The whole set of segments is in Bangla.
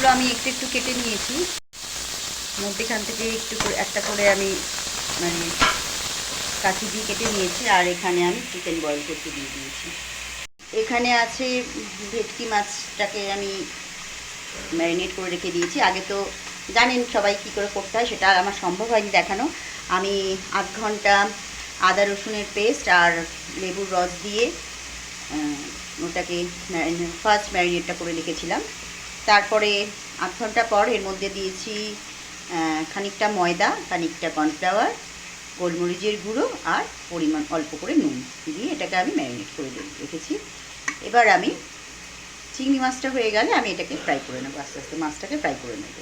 মাছগুলো আমি একটু একটু কেটে নিয়েছি, মধ্যেখান থেকে একটু করে একটা করে আমি মানে কাঠি দিয়ে কেটে নিয়েছি। আর এখানে আমি চিকেন বয়েল করতে দিয়ে দিয়েছি। এখানে আছে ভেটকি মাছটাকে আমি ম্যারিনেট করে রেখে দিয়েছি। আগে তো জানেন সবাই কী করে করতে হয়, সেটা আর আমার সম্ভব হয়নি দেখানো। আমি আধ ঘন্টা আদা রসুনের পেস্ট আর লেবুর রস দিয়ে ওটাকে ফার্স্ট ম্যারিনেটটা করে রেখেছিলাম। তারপরে আধ ঘন্টা পর এর মধ্যে দিয়েছি খানিকটা ময়দা, খানিকটা কর্নফ্লাওয়ার, গোলমরিচের গুঁড়ো আর পরিমাণ অল্প করে নুন দিয়ে এটাকে আমি ম্যারিনেট করে রেখেছি। এবার আমি চিংড়ি মাছটা হয়ে গেলে আমি এটাকে ফ্রাই করে নেবো, আস্তে আস্তে মাছটাকে ফ্রাই করে নেবো।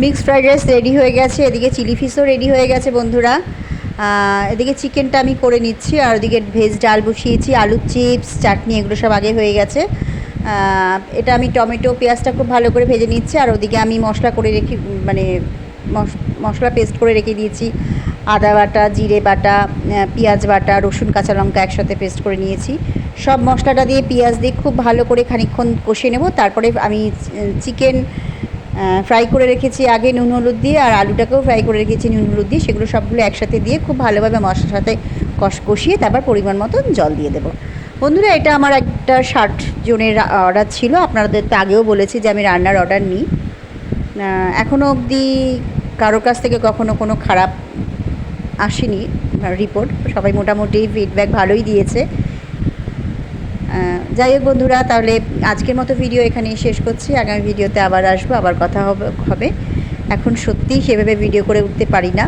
মিক্সড ফ্রাইড রাইস রেডি হয়ে গেছে, এদিকে চিলি ফিশও রেডি হয়ে গেছে বন্ধুরা। এদিকে চিকেনটা আমি করে নিচ্ছি, আর ওদিকে ভেজ ডাল বসিয়েছি, আলুর চিপস, চাটনি এগুলো সব আগে হয়ে গেছে। এটা আমি টমেটো পেঁয়াজটা খুব ভালো করে ভেজে নিচ্ছি। আর ওদিকে আমি মশলা করে রেখে মানে মশলা পেস্ট করে রেখে দিয়েছি, আদা বাটা, জিরে বাটা, পেঁয়াজ বাটা, রসুন, কাঁচা লঙ্কা একসাথে পেস্ট করে নিয়েছি। সব মশলাটা দিয়ে পেঁয়াজ দিয়ে খুব ভালো করে খানিকক্ষণ কষিয়ে নেব। তারপরে আমি চিকেন ফ্রাই করে রেখেছি আগে নুন হলুদ দিয়ে, আর আলুটাকেও ফ্রাই করে রেখেছি নুন হলুদ দিয়ে, সেগুলো সবগুলো একসাথে দিয়ে খুব ভালোভাবে মশলার সাথে কষিয়ে তারপর পরিমাণ মতো জল দিয়ে দেবো। বন্ধুরা, এটা আমার একটা 60 জনের অর্ডার ছিল। আপনাদের তো আগেও বলেছি যে আমি রান্নার অর্ডার নিই। এখনও অবধি কারোর কাছ থেকে কখনো কোনো খারাপ আসেনি রিপোর্ট, সবাই মোটামুটি ফিডব্যাক ভালোই দিয়েছে। যাই হোক বন্ধুরা, তাহলে আজকের মতো ভিডিও এখানেই শেষ করছি। আগামী ভিডিওতে আবার আসবো, আবার কথা হবে। এখন সত্যিই সেভাবে ভিডিও করে উঠতে পারি না,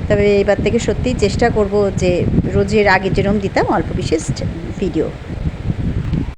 তবে এবার থেকে সত্যিই চেষ্টা করব যে রোজের আগে যেরকম দিতাম অল্প বিশেষ ভিডিও।